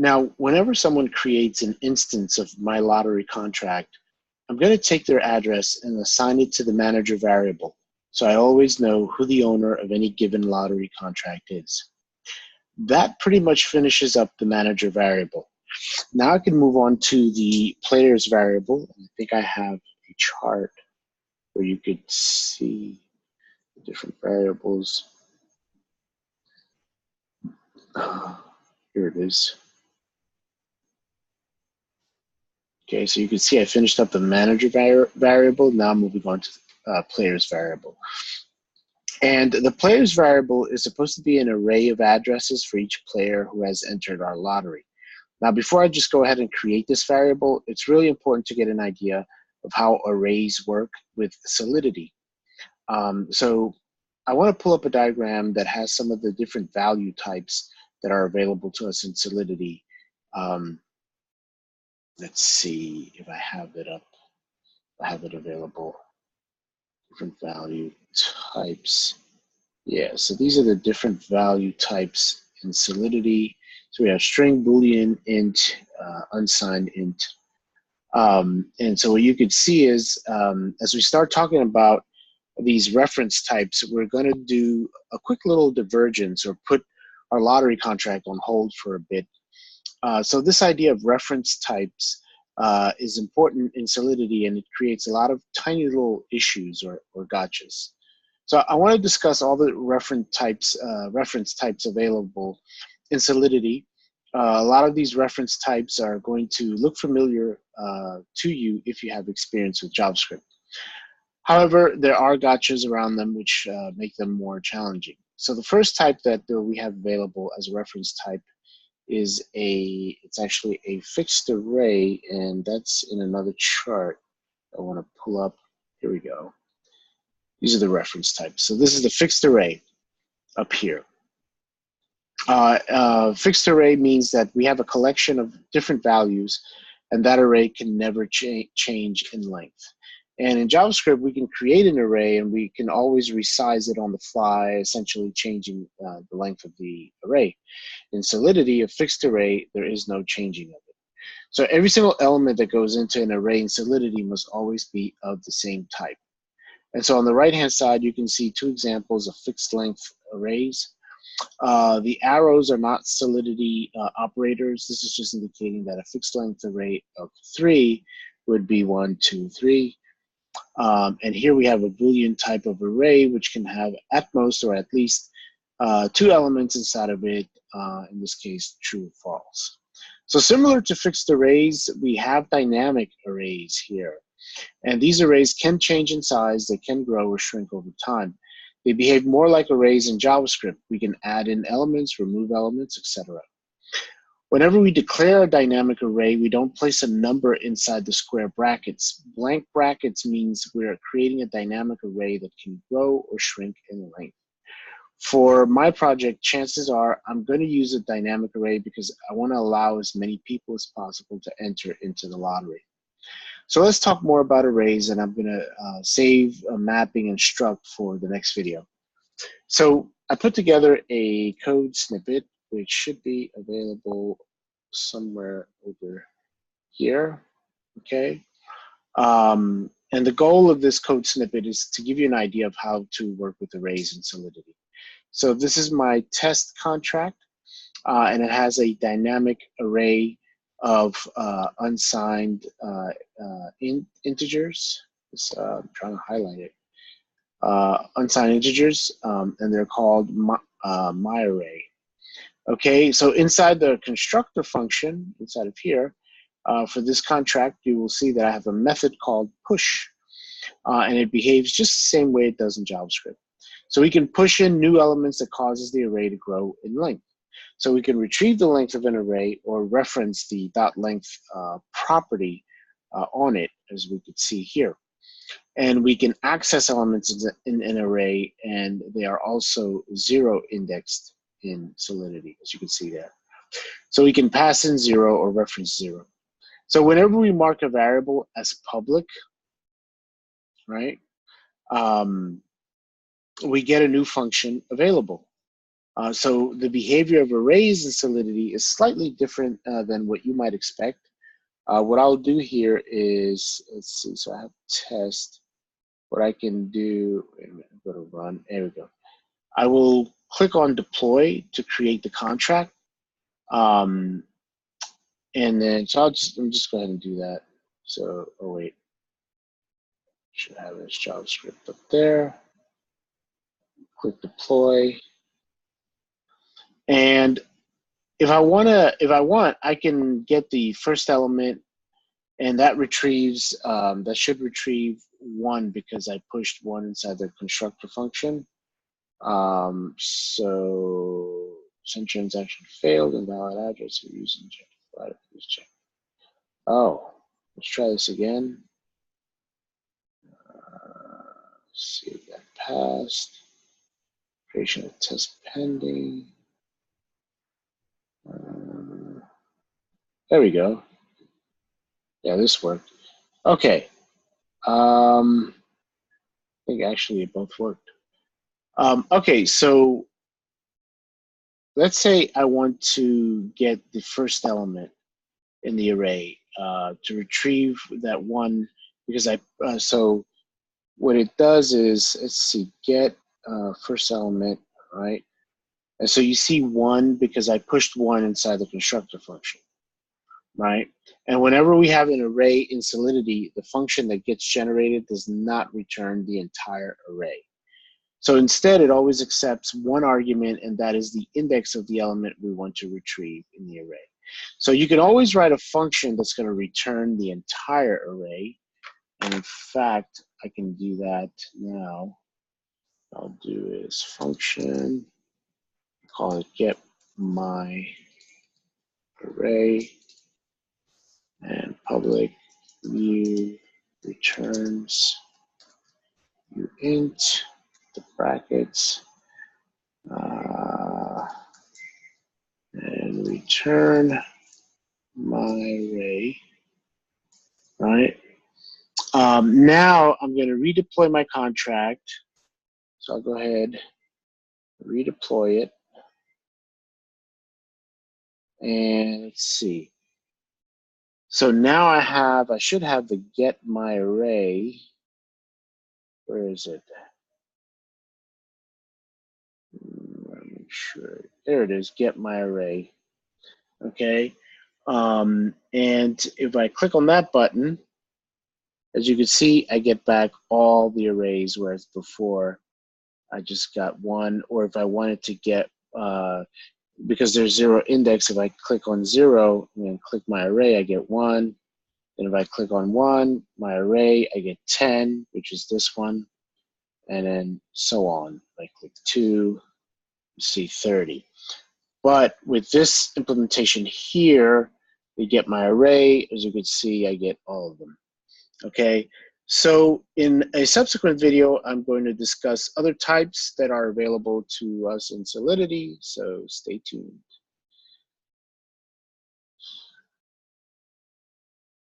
Now, whenever someone creates an instance of my lottery contract, I'm going to take their address and assign it to the manager variable, so I always know who the owner of any given lottery contract is. That pretty much finishes up the manager variable. Now I can move on to the players variable. I think I have a chart where you could see the different variables. Here it is. Okay, so you can see I finished up the manager variable. Now I'm moving on to players variable. And the players variable is supposed to be an array of addresses for each player who has entered our lottery. Now, before I just go ahead and create this variable, it's really important to get an idea of how arrays work with Solidity. So I want to pull up a diagram that has some of the different value types that are available to us in Solidity. Let's see if I have it up. I have it available. Different value types. Yeah, so these are the different value types in Solidity. So we have string, Boolean, int, unsigned int. And so what you could see is, as we start talking about these reference types, we're going to do a quick little divergence or put our lottery contract on hold for a bit. So this idea of reference types is important in Solidity, and it creates a lot of tiny little issues or gotchas. So I want to discuss all the reference types available in Solidity. A lot of these reference types are going to look familiar to you if you have experience with JavaScript. However, there are gotchas around them which make them more challenging. So the first type that we have available as a reference type is it's actually a fixed array, and that's in another chart I want to pull up. Here we go. These are the reference types. So this is the fixed array up here. Fixed array means that we have a collection of different values, and that array can never change in length. And in JavaScript, we can create an array, and we can always resize it on the fly, essentially changing the length of the array. In Solidity, a fixed array, there is no changing of it. So every single element that goes into an array in Solidity must always be of the same type. And so on the right-hand side, you can see two examples of fixed length arrays. The arrows are not Solidity operators. This is just indicating that a fixed length array of 3 would be 1, 2, 3. And here we have a Boolean type of array, which can have at most or at least 2 elements inside of it, in this case, true or false. So similar to fixed arrays, we have dynamic arrays here. And these arrays can change in size, they can grow or shrink over time. They behave more like arrays in JavaScript. We can add in elements, remove elements, etc. Whenever we declare a dynamic array, we don't place a number inside the square brackets. Blank brackets means we're creating a dynamic array that can grow or shrink in length. For my project, chances are I'm going to use a dynamic array because I want to allow as many people as possible to enter into the lottery. So let's talk more about arrays, and I'm going to save a mapping and struct for the next video. So I put together a code snippet, which should be available somewhere over here, okay? And the goal of this code snippet is to give you an idea of how to work with arrays in Solidity. So this is my test contract, and it has a dynamic array of unsigned integers. I'm trying to highlight it. Unsigned integers, and they're called my array. Okay, so inside the constructor function, inside of here, for this contract, you will see that I have a method called push, and it behaves just the same way it does in JavaScript. So we can push in new elements that causes the array to grow in length. So we can retrieve the length of an array or reference the .length property on it, as we could see here. And we can access elements in an array, and they are also 0 indexed in Solidity, as you can see there. So we can pass in 0 or reference 0. So whenever we mark a variable as public, right, we get a new function available. So the behavior of arrays in Solidity is slightly different than what you might expect. What I'll do here is, let's see, so I have test. What I can do, wait a minute, go to run, there we go. I will click on deploy to create the contract. And then, so let me just go ahead and do that. So, oh wait, should have this JavaScript up there. Click deploy. And if I want, I can get the first element, and that retrieves, that should retrieve 1 because I pushed 1 inside the constructor function. So send transaction failed, invalid address you're using. Please check. Oh, let's try this again. See if that passed. Creation of test pending. There we go. Yeah, this worked. Okay. I think actually it both worked. Okay, so let's say I want to get the first element in the array to retrieve that 1 because so what it does is, let's see, get first element, right? And so you see 1 because I pushed 1 inside the constructor function, right? And whenever we have an array in Solidity, the function that gets generated does not return the entire array. So instead, it always accepts 1 argument, and that is the index of the element we want to retrieve in the array. So you can always write a function that's going to return the entire array. And in fact, I can do that now. I'll do is function, call it get my array, and public new returns uint, the brackets, and return my array, right? Now I'm going to redeploy my contract. So I'll go ahead, redeploy it. And let's see. So now I should have the get my array. Where is it? Make sure. There it is, get my array. Okay. And if I click on that button, as you can see, I get back all the arrays, whereas before I just got 1. Or if I wanted to get, because there's 0 index, if I click on 0 and then click my array, I get 1. And if I click on 1, my array, I get 10, which is this one. And then so on. If I click 2, you see 30. But with this implementation here, we get my array. As you can see, I get all of them. Okay, so in a subsequent video, I'm going to discuss other types that are available to us in Solidity, so stay tuned.